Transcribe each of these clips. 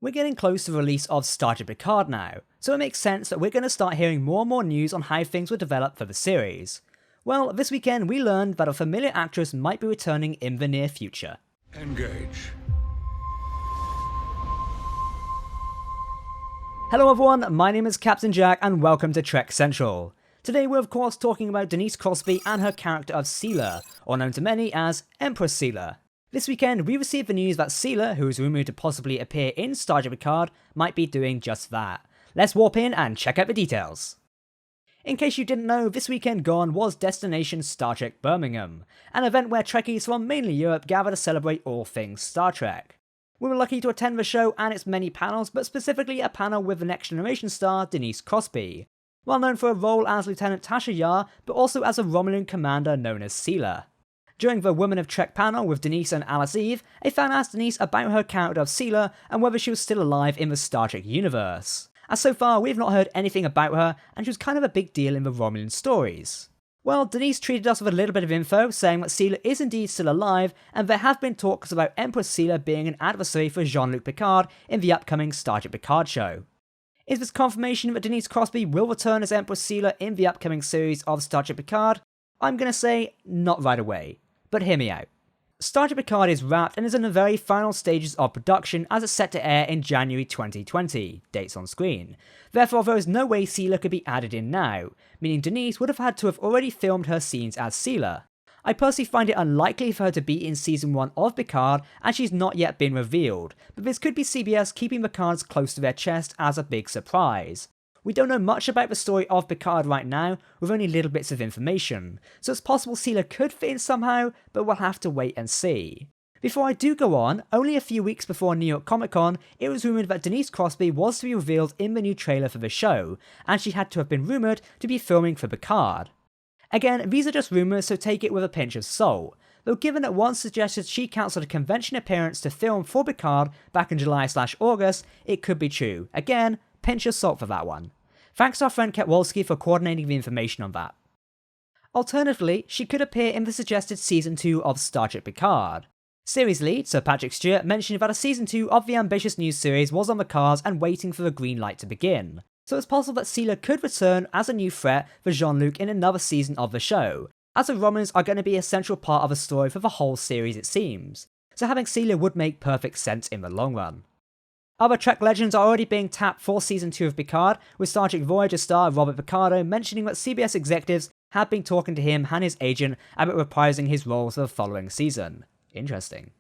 We're getting close to the release of Star Trek Picard now, so it makes sense that we're going to start hearing more and more news on how things will develop for the series. Well, this weekend we learned that a familiar actress might be returning in the near future. Engage. Hello everyone, my name is Captain Jack and welcome to Trek Central. Today we're of course talking about Denise Crosby and her character of SELA, or known to many as Empress SELA. This weekend we received the news that SELA, who is rumoured to possibly appear in Star Trek Picard, might be doing just that. Let's warp in and check out the details. In case you didn't know, this weekend gone was Destination Star Trek Birmingham, an event where Trekkies from mainly Europe gather to celebrate all things Star Trek. We were lucky to attend the show and its many panels, but specifically a panel with the Next Generation star Denise Crosby, well known for a role as Lieutenant Tasha Yar, but also as a Romulan commander known as SELA. During the Women of Trek panel with Denise and Alice Eve, a fan asked Denise about her character of SELA and whether she was still alive in the Star Trek universe, as so far we've not heard anything about her and she was kind of a big deal in the Romulan stories. Well, Denise treated us with a little bit of info, saying that SELA is indeed still alive, and there have been talks about Empress SELA being an adversary for Jean-Luc Picard in the upcoming Star Trek Picard show. Is this confirmation that Denise Crosby will return as Empress SELA in the upcoming series of Star Trek Picard? I'm gonna say, not right away. But hear me out. Star Trek Picard is wrapped and is in the very final stages of production as it's set to air in January 2020, dates on screen. Therefore there is no way SELA could be added in now, meaning Denise would have had to have already filmed her scenes as SELA. I personally find it unlikely for her to be in season 1 of Picard as she's not yet been revealed, but this could be CBS keeping the cards close to their chest as a big surprise. We don't know much about the story of Picard right now, with only little bits of information, so it's possible SELA could fit in somehow, but we'll have to wait and see. Before I do go on, only a few weeks before New York Comic Con, it was rumoured that Denise Crosby was to be revealed in the new trailer for the show, and she had to have been rumoured to be filming for Picard. Again, these are just rumours, so take it with a pinch of salt, though given that one suggested she cancelled a convention appearance to film for Picard back in July/August, it could be true. Again, pinch of salt for that one. Thanks to our friend Ketwolski for coordinating the information on that. Alternatively, she could appear in the suggested Season 2 of Star Trek Picard. Series lead, Sir Patrick Stewart, mentioned that a Season 2 of the ambitious new series was on the cards and waiting for the green light to begin, so it's possible that SELA could return as a new threat for Jean-Luc in another season of the show, as the Romulans are going to be a central part of the story for the whole series it seems, so having SELA would make perfect sense in the long run. Other Trek legends are already being tapped for Season 2 of Picard, with Star Trek Voyager star Robert Picardo mentioning that CBS executives have been talking to him and his agent about reprising his roles for the following season. Interesting.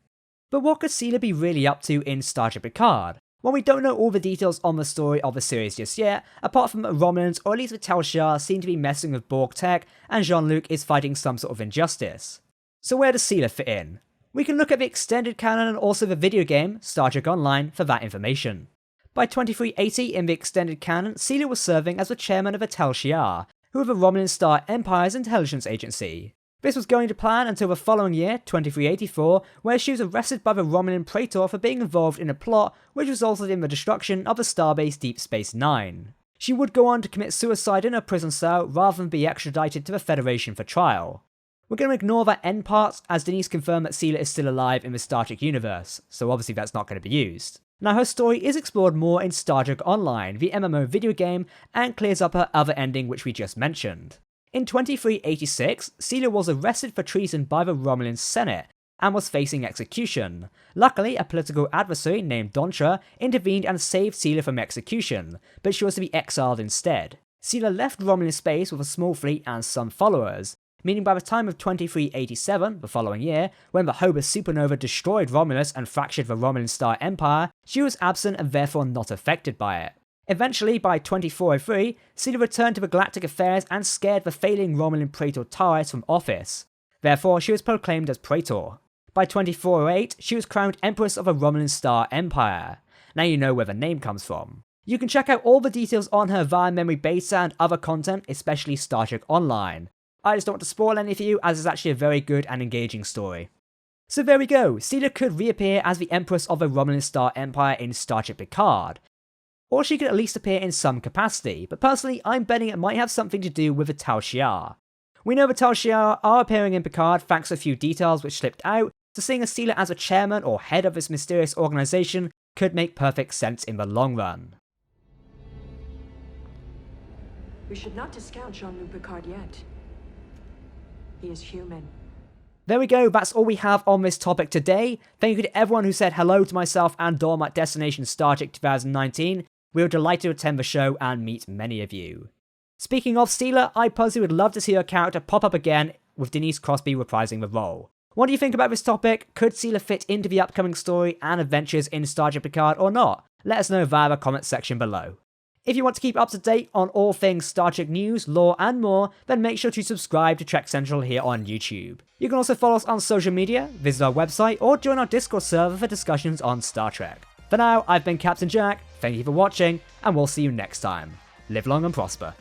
But what could SELA be really up to in Star Trek Picard? Well, we don't know all the details on the story of the series just yet, apart from that Romulans, or at least the Tal Shiar, seem to be messing with Borg tech, and Jean-Luc is fighting some sort of injustice. So where does SELA fit in? We can look at the extended canon and also the video game, Star Trek Online, for that information. By 2380 in the extended canon, SELA was serving as the chairman of the Tal Shiar, who are the Romulan Star Empire's intelligence agency. This was going to plan until the following year, 2384, where she was arrested by the Romulan Praetor for being involved in a plot which resulted in the destruction of the starbase Deep Space Nine. She would go on to commit suicide in her prison cell rather than be extradited to the Federation for trial. We're going to ignore that end part, as Denise confirmed that SELA is still alive in the Star Trek universe, so obviously that's not going to be used. Now her story is explored more in Star Trek Online, the MMO video game, and clears up her other ending which we just mentioned. In 2386, SELA was arrested for treason by the Romulan Senate, and was facing execution. Luckily, a political adversary named Dontra intervened and saved SELA from execution, but she was to be exiled instead. SELA left Romulan space with a small fleet and some followers, meaning by the time of 2387, the following year, when the Hobus supernova destroyed Romulus and fractured the Romulan Star Empire, she was absent and therefore not affected by it. Eventually, by 2403, SELA returned to the galactic affairs and scared the failing Romulan Praetor Taris from office. Therefore, she was proclaimed as Praetor. By 2408, she was crowned Empress of the Romulan Star Empire. Now you know where the name comes from. You can check out all the details on her via Memory Beta and other content, especially Star Trek Online. I just don't want to spoil any for you, as it's actually a very good and engaging story. So there we go, SELA could reappear as the Empress of the Romulan Star Empire in Star Trek Picard. Or she could at least appear in some capacity, but personally I'm betting it might have something to do with the Tal Shiar. We know the Tal Shiar are appearing in Picard thanks to a few details which slipped out, so seeing SELA as a chairman or head of this mysterious organisation could make perfect sense in the long run. We should not discount Jean-Luc Picard yet. He is human. There we go, that's all we have on this topic today. Thank you to everyone who said hello to myself and Dom at Destination Star Trek 2019. We were delighted to attend the show and meet many of you. Speaking of SELA, I personally would love to see her character pop up again with Denise Crosby reprising the role. What do you think about this topic? Could SELA fit into the upcoming story and adventures in Star Trek Picard or not? Let us know via the comments section below. If you want to keep up to date on all things Star Trek news, lore, and more, then make sure to subscribe to Trek Central here on YouTube. You can also follow us on social media, visit our website, or join our Discord server for discussions on Star Trek. For now, I've been Captain Jack, thank you for watching, and we'll see you next time. Live long and prosper.